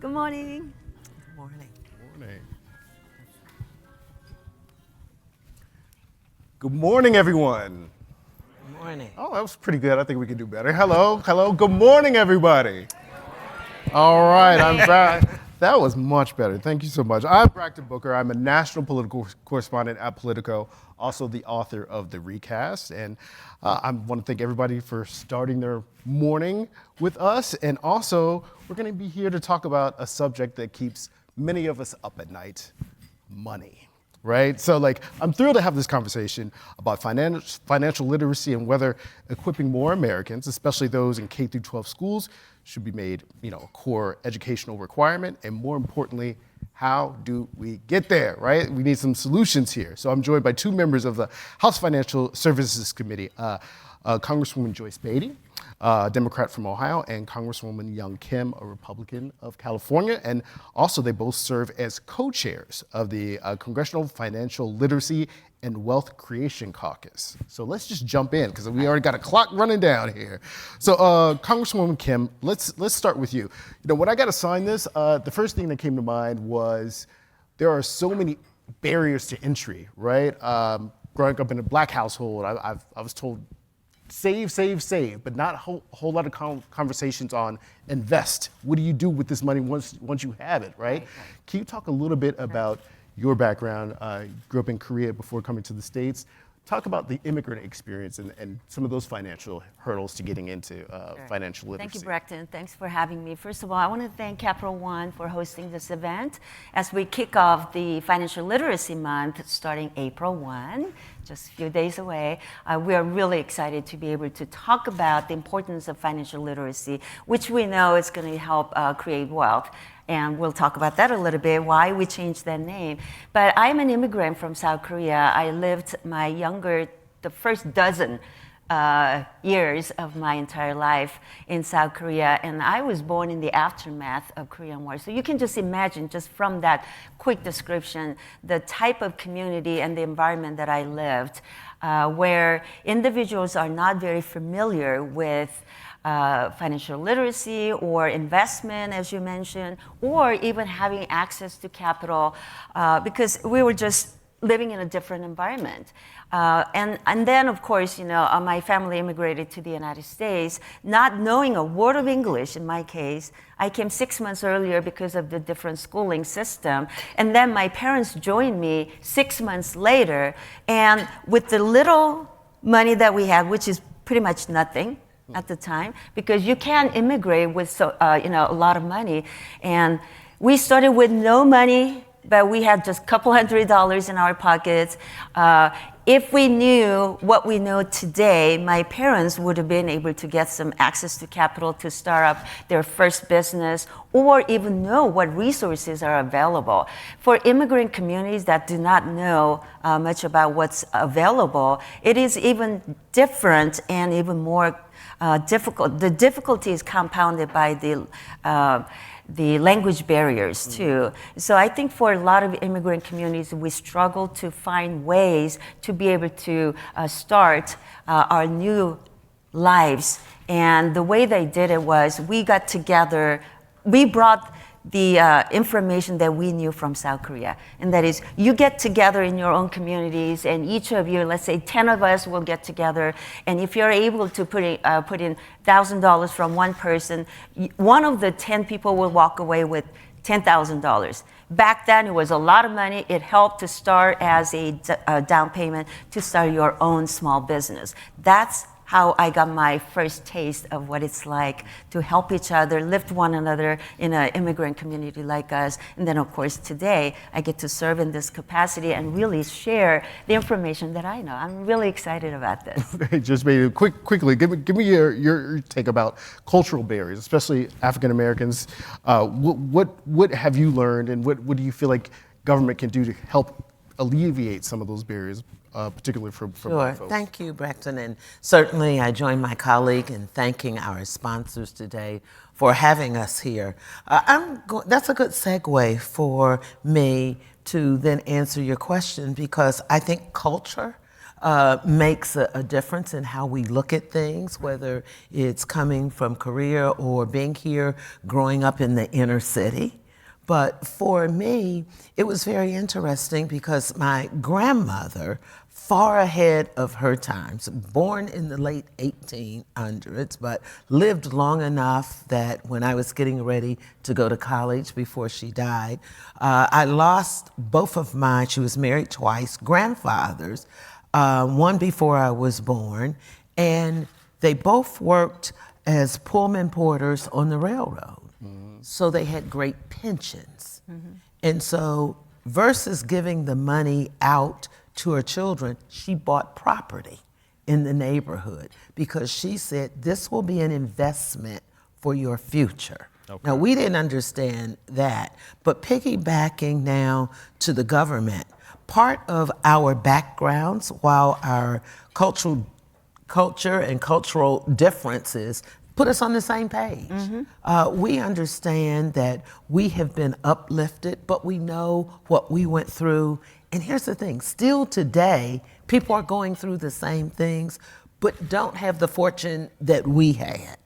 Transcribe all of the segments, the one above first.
Good morning. Good morning. Morning. Good morning, everyone. Good morning. Oh, that was pretty good. I think we can do better. Hello, hello. Good morning, everybody. All right, I'm back. That was much better. Thank you so much. I'm Braxton Booker. I'm a national political correspondent at Politico, also the author of The Recast. And I want to thank everybody for starting their morning with us. And also, we're going to be here to talk about a subject that keeps many of us up at night, money. Right? So I'm thrilled to have this conversation about financial literacy and whether equipping more Americans, especially those in K through 12 schools, should be made, a core educational requirement. And more importantly, how do we get there, right? We need some solutions here. So I'm joined by two members of the House Financial Services Committee, Congresswoman Joyce Beatty, a Democrat from Ohio, and Congresswoman Young Kim, a Republican of California. And also they both serve as co-chairs of the Congressional Financial Literacy and Wealth Creation Caucus. So let's just jump in, because we already got a clock running down here. So Congresswoman Kim, let's start with you. When I got assigned this, the first thing that came to mind was there are so many barriers to entry, right? Growing up in a Black household, I was told, save, save, save, but not a whole lot of conversations on invest. What do you do with this money once you have it, right? Can you talk a little bit about your background? You grew up in Korea before coming to the States. Talk about the immigrant experience and some of those financial hurdles to getting into financial literacy. Thank you, Braxton. Thanks for having me. First of all, I want to thank Capital One for hosting this event as we kick off the Financial Literacy Month starting April 1, just a few days away. We are really excited to be able to talk about the importance of financial literacy, which we know is going to help create wealth. And we'll talk about that a little bit, why we changed that name. But I'm an immigrant from South Korea. I lived the first dozen years of my entire life in South Korea, and I was born in the aftermath of Korean War. So you can just imagine, just from that quick description, the type of community and the environment that I lived, where individuals are not very familiar with financial literacy or investment, as you mentioned, or even having access to capital, because we were just living in a different environment. And then, of course, my family immigrated to the United States, not knowing a word of English in my case. I came 6 months earlier because of the different schooling system. And then my parents joined me 6 months later. And with the little money that we had, which is pretty much nothing at the time, because you can't immigrate with a lot of money. And we started with no money, but we had just a couple $100 in our pockets. If we knew what we know today, my parents would have been able to get some access to capital to start up their first business, or even know what resources are available. For immigrant communities that do not know much about what's available, it is even different and even more difficult. The difficulty is compounded by the language barriers too. So I think for a lot of immigrant communities, we struggle to find ways to be able to start our new lives. And the way they did it was we got together, we brought the information that we knew from South Korea. And that is, you get together in your own communities, and each of you, let's say 10 of us will get together. And if you're able to put in $1,000 from one person, one of the 10 people will walk away with $10,000. Back then, it was a lot of money. It helped to start as a down payment to start your own small business. That's how I got my first taste of what it's like to help each other, lift one another in an immigrant community like us. And then, of course, today, I get to serve in this capacity and really share the information that I know. I'm really excited about this. Just maybe quickly, give me your take about cultural barriers, especially African Americans. What have you learned, and what do you feel like government can do to help alleviate some of those barriers? Particularly for Black folks. Thank you, Braxton. And certainly I join my colleague in thanking our sponsors today for having us here. That's a good segue for me to then answer your question, because I think culture makes a difference in how we look at things, whether it's coming from Korea or being here, growing up in the inner city. But for me, it was very interesting because my grandmother, far ahead of her times, born in the late 1800s, but lived long enough that when I was getting ready to go to college before she died, I lost both of she was married twice, grandfathers, one before I was born, and they both worked as Pullman porters on the railroad. So they had great pensions. And so versus giving the money out to her children, she bought property in the neighborhood because she said, this will be an investment for your future. Okay. Now, we didn't understand that, but piggybacking now to the government, part of our backgrounds, while our culture and cultural differences put us on the same page. We understand that we have been uplifted, but we know what we went through. And here's the thing, still today, people are going through the same things, but don't have the fortune that we had.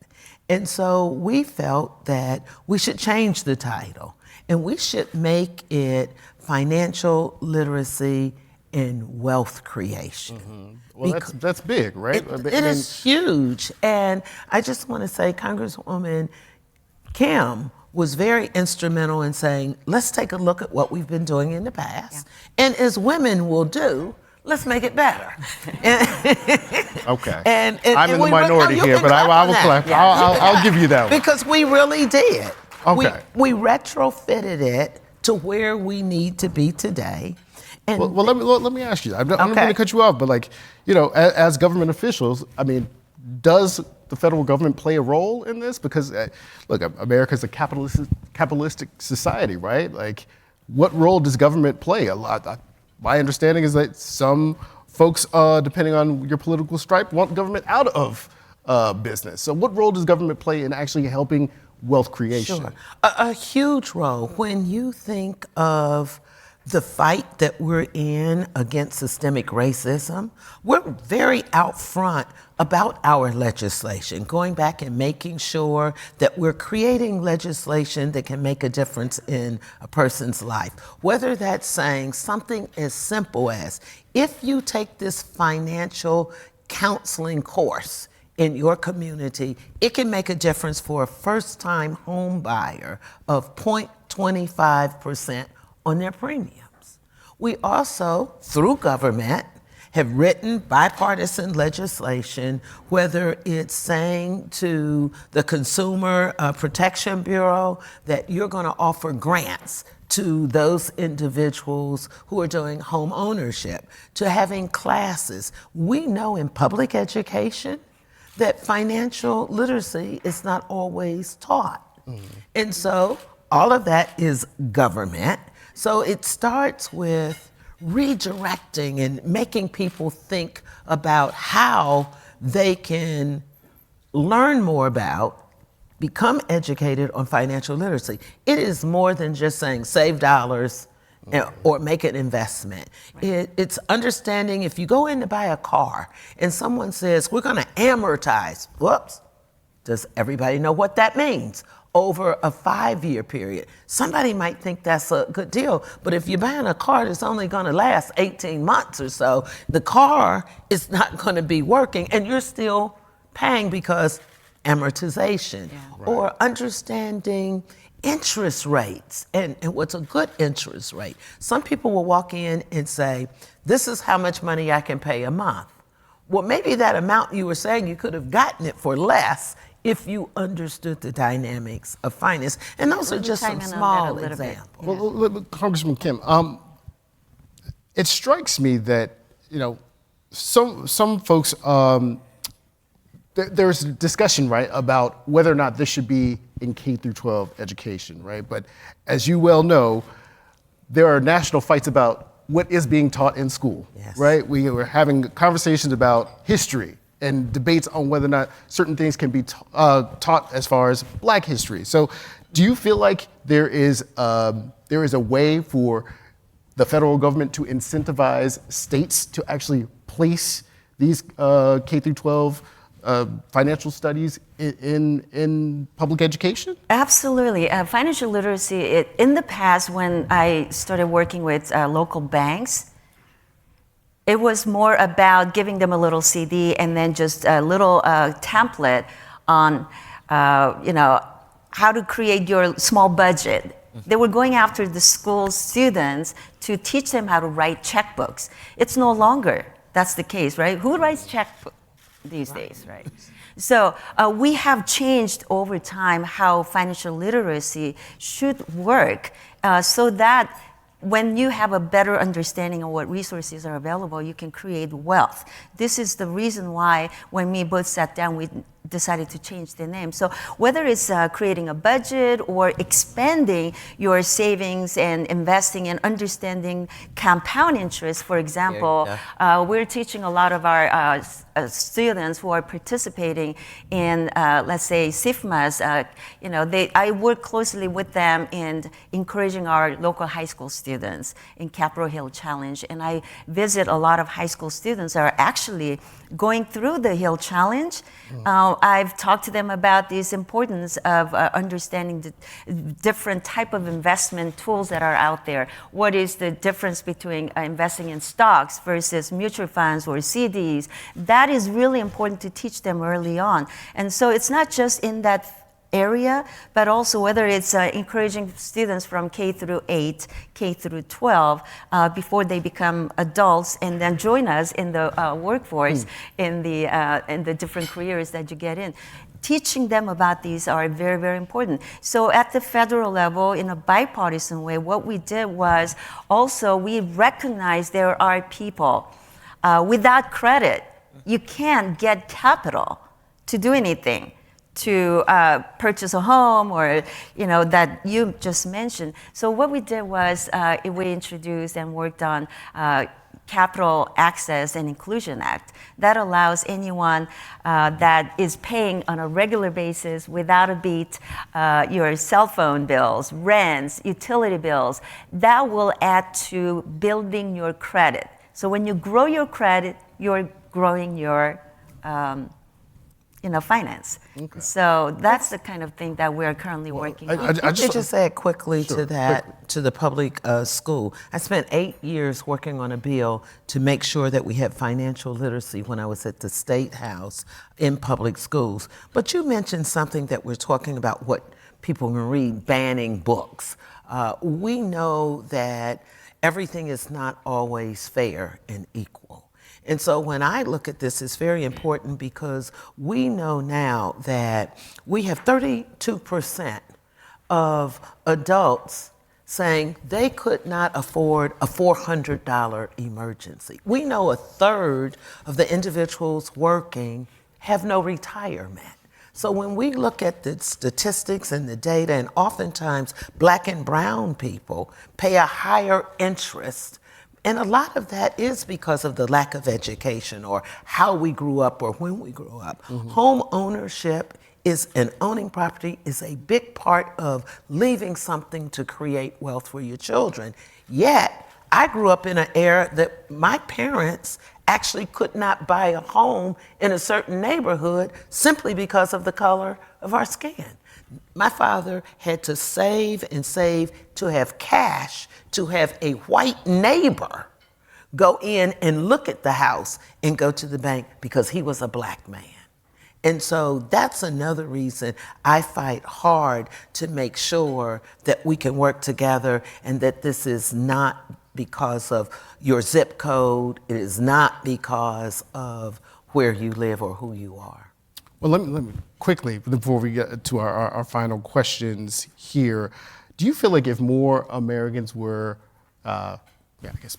And so we felt that we should change the title and we should make it financial literacy and wealth creation. Well, that's big, right? It is huge. And I just want to say Congresswoman Kim was very instrumental in saying, let's take a look at what we've been doing in the past. And as women will do, let's make it better. Okay. And I'm in the minority here, but I will clap. I'll give you that one. Because we really did. Okay. We retrofitted it to where we need to be today. And well, let me ask you. I'm not going to cut you off, but as government officials, I mean, does the federal government play a role in this? Because look, America's a capitalistic society, right? Like, what role does government play? A lot. My understanding is that some folks, depending on your political stripe, want government out of business. So, what role does government play in actually helping wealth creation? Sure, a huge role. When you think of the fight that we're in against systemic racism, we're very out front about our legislation, going back and making sure that we're creating legislation that can make a difference in a person's life. Whether that's saying something as simple as, if you take this financial counseling course in your community, it can make a difference for a first-time home buyer of 0.25% on their premiums. We also, through government, have written bipartisan legislation, whether it's saying to the Consumer Protection Bureau that you're going to offer grants to those individuals who are doing home ownership, to having classes. We know in public education that financial literacy is not always taught. And so all of that is government. So it starts with redirecting and making people think about how they can learn more about, become educated on financial literacy. It is more than just saying save dollars or make an investment. It's understanding if you go in to buy a car and someone says, we're gonna amortize, whoops, does everybody know what that means? Over a 5-year period. Somebody might think that's a good deal, but if you're buying a car that's only gonna last 18 months or so, the car is not gonna be working and you're still paying because amortization. Or understanding interest rates and what's a good interest rate. Some people will walk in and say, this is how much money I can pay a month. Well, maybe that amount you were saying you could have gotten it for less if you understood the dynamics of finance. And those are just some small examples. Well, Congresswoman Kim, it strikes me that, some folks, there's discussion, right, about whether or not this should be in K through 12 education, right? But as you well know, there are national fights about what is being taught in school, right? We were having conversations about history and debates on whether or not certain things can be taught as far as Black history. So do you feel like there is a way for the federal government to incentivize states to actually place these K through 12 financial studies in public education? Absolutely. Financial literacy, in the past, when I started working with local banks, it was more about giving them a little CD and then just a little template on, how to create your small budget. They were going after the school students to teach them how to write checkbooks. It's no longer that's the case, right? Who writes checkbooks these days, right? So we have changed over time how financial literacy should work so that when you have a better understanding of what resources are available, you can create wealth. This is the reason why when we both sat down, we decided to change the name. So whether it's creating a budget or expanding your savings and investing and understanding compound interest, for example, we're teaching a lot of our students who are participating in, let's say, SIFMAs. I work closely with them in encouraging our local high school students in Capitol Hill Challenge. And I visit a lot of high school students that are actually going through the Hill Challenge. I've talked to them about this importance of understanding the different type of investment tools that are out there. What is the difference between investing in stocks versus mutual funds or CDs? That is really important to teach them early on. And so it's not just in that area, but also whether it's encouraging students from K through 8, K through 12, before they become adults and then join us in the workforce in the different careers that you get in. Teaching them about these are very, very important. So at the federal level, in a bipartisan way, what we did was also we recognized there are people without credit, you can't get capital to do anything, to purchase a home or, that you just mentioned. So what we did was we introduced and worked on Capital Access and Inclusion Act. That allows anyone that is paying on a regular basis without a beat your cell phone bills, rents, utility bills. That will add to building your credit. So when you grow your credit, you're growing your finance. Okay. So that's the kind of thing that we're currently working on. I just add quickly to that, to the public school. I spent 8 years working on a bill to make sure that we had financial literacy when I was at the State House in public schools. But you mentioned something that we're talking about, what people can read, banning books. We know that everything is not always fair and equal. And so when I look at this, it's very important because we know now that we have 32% of adults saying they could not afford a $400 emergency. We know a third of the individuals working have no retirement. So when we look at the statistics and the data, and oftentimes Black and brown people pay a higher interest. And a lot of that is because of the lack of education or how we grew up or when we grew up. Home ownership and owning property is a big part of leaving something to create wealth for your children. Yet, I grew up in an era that my parents actually could not buy a home in a certain neighborhood simply because of the color of our skin. My father had to save and save to have cash to have a white neighbor go in and look at the house and go to the bank because he was a Black man. And so that's another reason I fight hard to make sure that we can work together and that this is not because of your zip code, it is not because of where you live or who you are. Well, let me quickly, before we get to our final questions here, do you feel like if more Americans were,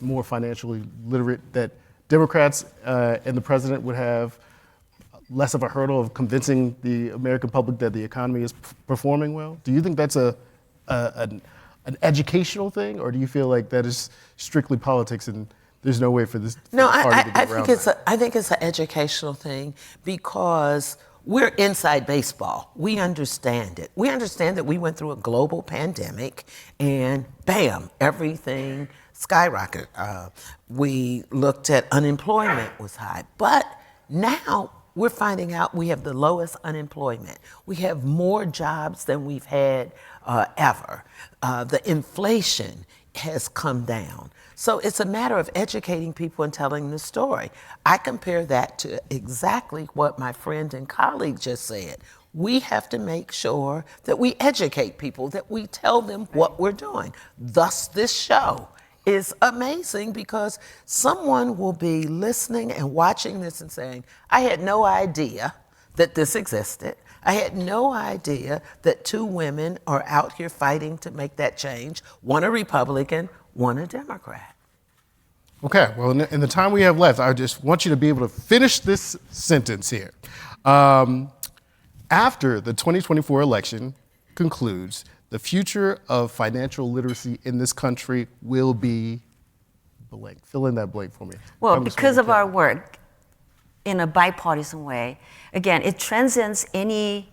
more financially literate, that Democrats and the president would have less of a hurdle of convincing the American public that the economy is performing well? Do you think that's an educational thing, or do you feel like that is strictly politics and there's no way for this party to get around that? I think it's an educational thing because we're inside baseball. We understand it. We understand that we went through a global pandemic and bam, everything skyrocketed. We looked at unemployment was high, but now we're finding out we have the lowest unemployment. We have more jobs than we've had ever. The inflation has come down. So it's a matter of educating people and telling the story. I compare that to exactly what my friend and colleague just said. We have to make sure that we educate people, that we tell them what we're doing. Thus, this show is amazing because someone will be listening and watching this and saying, I had no idea that this existed. I had no idea that two women are out here fighting to make that change, one a Republican, one a Democrat. Okay, well, in the time we have left, I just want you to be able to finish this sentence here. After the 2024 election concludes, the future of financial literacy in this country will be blank. Fill in that blank for me. Well, because of our work in a bipartisan way, again, it transcends any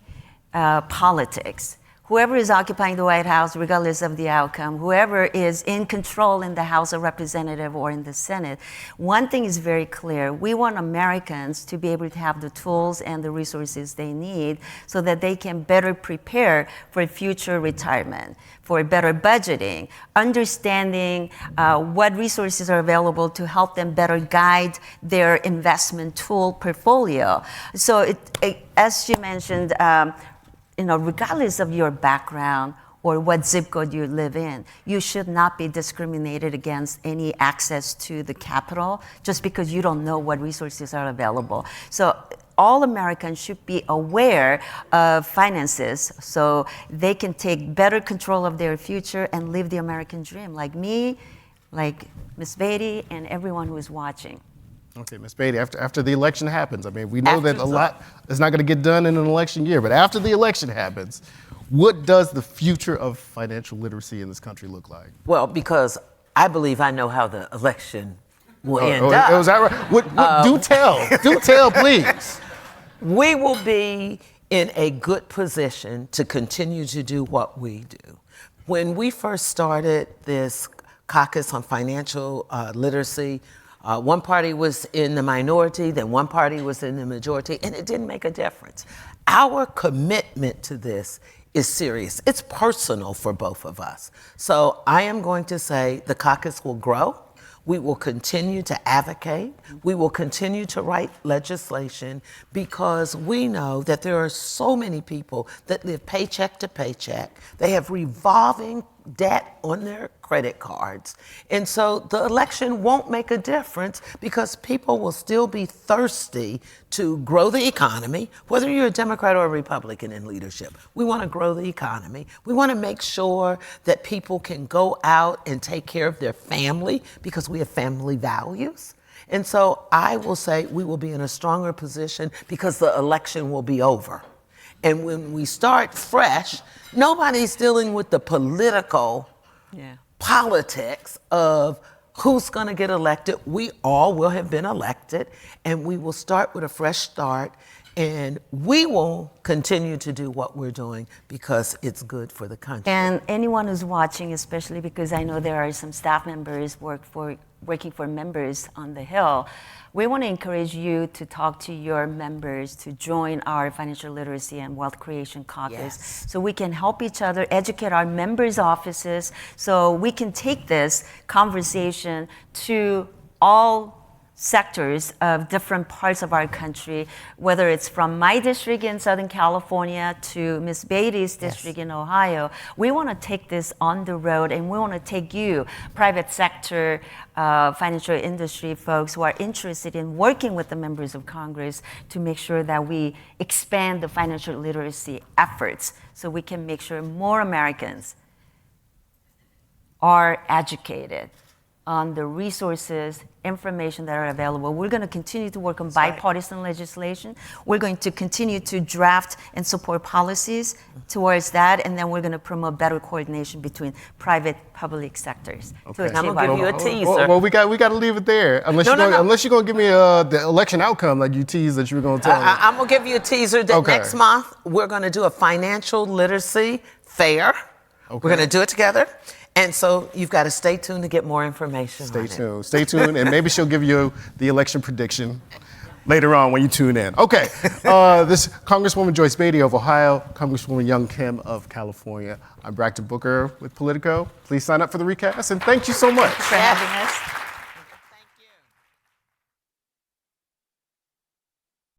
politics. Whoever is occupying the White House, regardless of the outcome, whoever is in control in the House of Representatives or in the Senate, one thing is very clear. We want Americans to be able to have the tools and the resources they need so that they can better prepare for future retirement, for better budgeting, understanding what resources are available to help them better guide their investment tool portfolio. So as you mentioned, regardless of your background or what zip code you live in, you should not be discriminated against any access to the capital just because you don't know what resources are available. So all Americans should be aware of finances so they can take better control of their future and live the American dream, like me, like Ms. Beatty, and everyone who is watching. Okay, Ms. Beatty, after the election happens, I mean, we know that a lot is not going to get done in an election year, but after the election happens, what does the future of financial literacy in this country look like? Well, because I believe I know how the election will end up. Was that right? Do tell, please. We will be in a good position to continue to do what we do. When we first started this caucus on financial literacy, one party was in the minority, then one party was in the majority, and it didn't make a difference. Our commitment to this is serious. It's personal for both of us. So I am going to say the caucus will grow. We will continue to advocate. We will continue to write legislation because we know that there are so many people that live paycheck to paycheck. They have revolving debt on their credit cards. And so the election won't make a difference because people will still be thirsty to grow the economy, whether you're a Democrat or a Republican in leadership. We want to grow the economy. We want to make sure that people can go out and take care of their family because we have family values. And so I will say we will be in a stronger position because the election will be over. And when we start fresh, nobody's dealing with the political politics of who's going to get elected. We all will have been elected, and we will start with a fresh start, and we will continue to do what we're doing because it's good for the country. And anyone who's watching, especially because I know there are some staff members working for members on the Hill, we want to encourage you to talk to your members to join our Financial Literacy and Wealth Creation Caucus so we can help each other, educate our members' offices so we can take this conversation to all sectors of different parts of our country, whether it's from my district in Southern California to Ms. Beatty's district in Ohio. We want to take this on the road, and we want to take you, private sector, financial industry folks who are interested in working with the members of Congress to make sure that we expand the financial literacy efforts so we can make sure more Americans are educated on the resources, information that are available. We're going to continue to work on bipartisan legislation. We're going to continue to draft and support policies towards that, and then we're going to promote better coordination between private, public sectors. To achieve I'm gonna our give you a goals. teaser. Well, we got to leave it there. Unless you're going to give me the election outcome like you teased that you were going to tell me. I'm going to give you a teaser that Okay. next month we're going to do a financial literacy fair. We're going to do it together. And so you've got to stay tuned to get more information on it. Stay tuned, and maybe she'll give you the election prediction later on when you tune in. Okay, this is Congresswoman Joyce Beatty of Ohio, Congresswoman Young Kim of California. I'm Braxton Booker with Politico. Please sign up for the recast, and thank you so much. For having us.